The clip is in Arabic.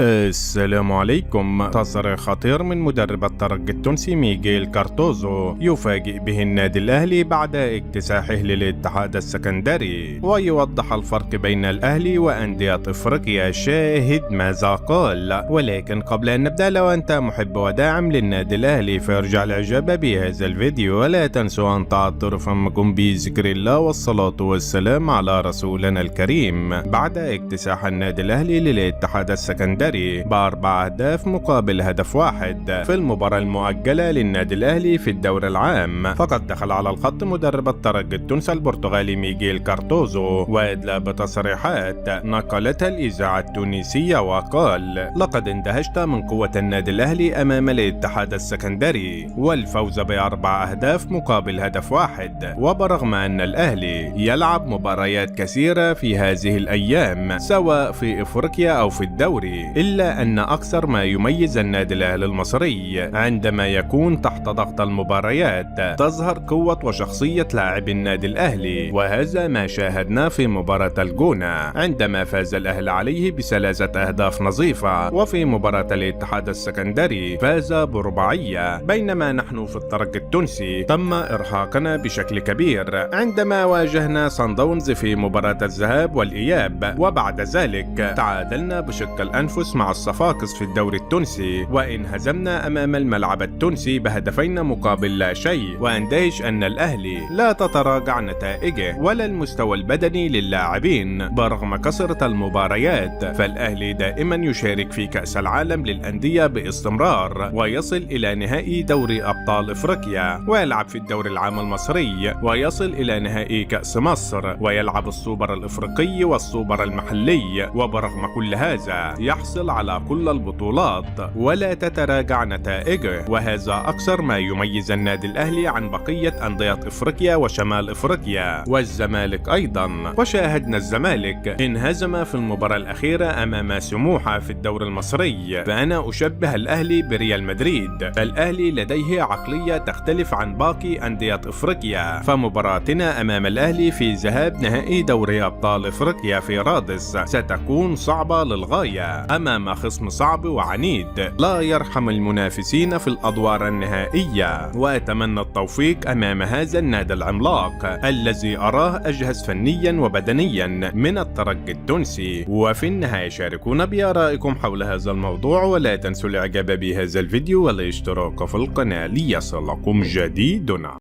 السلام عليكم. تصريح خطير من مدرب الترجي التونسي ميغيل كارتوزو يفاجئ به النادي الأهلي بعد اكتساحه للاتحاد السكندري، ويوضح الفرق بين الأهلي وأندية إفريقيا. شاهد ماذا قال. ولكن قبل أن نبدأ، لو أنت محب وداعم للنادي الأهلي فارجع الإعجاب بهذا الفيديو، ولا تنسوا أن تعطروا فمكم بذكر الله والصلاة والسلام على رسولنا الكريم. بعد اكتساح النادي الأهلي للاتحاد السكندري ب4 أهداف مقابل هدف واحد في المباراة المؤجلة للنادي الأهلي في الدور العام، فقد دخل على الخط مدرب الترجي التونسي البرتغالي ميغيل كارتوزو وأدلى بتصريحات نقلتها الإذاعة التونسية، وقال: لقد اندهشت من قوة النادي الأهلي أمام الاتحاد السكندري والفوز ب4 أهداف مقابل هدف واحد. وبرغم أن الأهلي يلعب مباريات كثيرة في هذه الأيام سواء في إفريقيا أو في الدوري، إلا أن أكثر ما يميز النادي الأهلي المصري عندما يكون تحت ضغط المباريات تظهر قوة وشخصية لاعبي النادي الأهلي، وهذا ما شاهدناه في مباراة الجونة عندما فاز الأهلي عليه ب3 أهداف نظيفة، وفي مباراة الاتحاد السكندري فاز برباعية. بينما نحن في الترجي التونسي تم إرهاقنا بشكل كبير عندما واجهنا صن داونز في مباراة الذهاب والإياب، وبعد ذلك تعادلنا بشق الأنفس مع الصفاقس في الدوري التونسي، وانهزمنا أمام الملعب التونسي بهدفين مقابل لا شيء. واندهش أن الأهلي لا تتراجع نتائجه ولا المستوى البدني للاعبين برغم كثرة المباريات، فالأهلي دائما يشارك في كأس العالم للأندية باستمرار، ويصل إلى نهائي دوري أبطال إفريقيا، ويلعب في الدوري العام المصري، ويصل إلى نهائي كأس مصر، ويلعب السوبر الإفريقي والسوبر المحلي. وبرغم كل هذا يحصل على كل البطولات ولا تتراجع نتائجه، وهذا أكثر ما يميز النادي الأهلي عن بقية أندية إفريقيا وشمال إفريقيا والزمالك أيضا. وشاهدنا الزمالك انهزم في المباراة الأخيرة أمام سموحة في الدوري المصري، فأنا أشبه الأهلي بريال مدريد، فالأهلي لديه عقلية تختلف عن باقي أندية إفريقيا، فمباراتنا أمام الأهلي في ذهاب نهائي دوري أبطال إفريقيا في رادس ستكون صعبة للغاية أمام خصم صعب وعنيد لا يرحم المنافسين في الأدوار النهائية. وأتمنى التوفيق أمام هذا النادي العملاق الذي أراه أجهز فنيا وبدنيا من الترجي التونسي. وفي النهاية شاركونا بآرائكم حول هذا الموضوع، ولا تنسوا الإعجاب بهذا الفيديو والاشتراك في القناة ليصلكم جديدنا.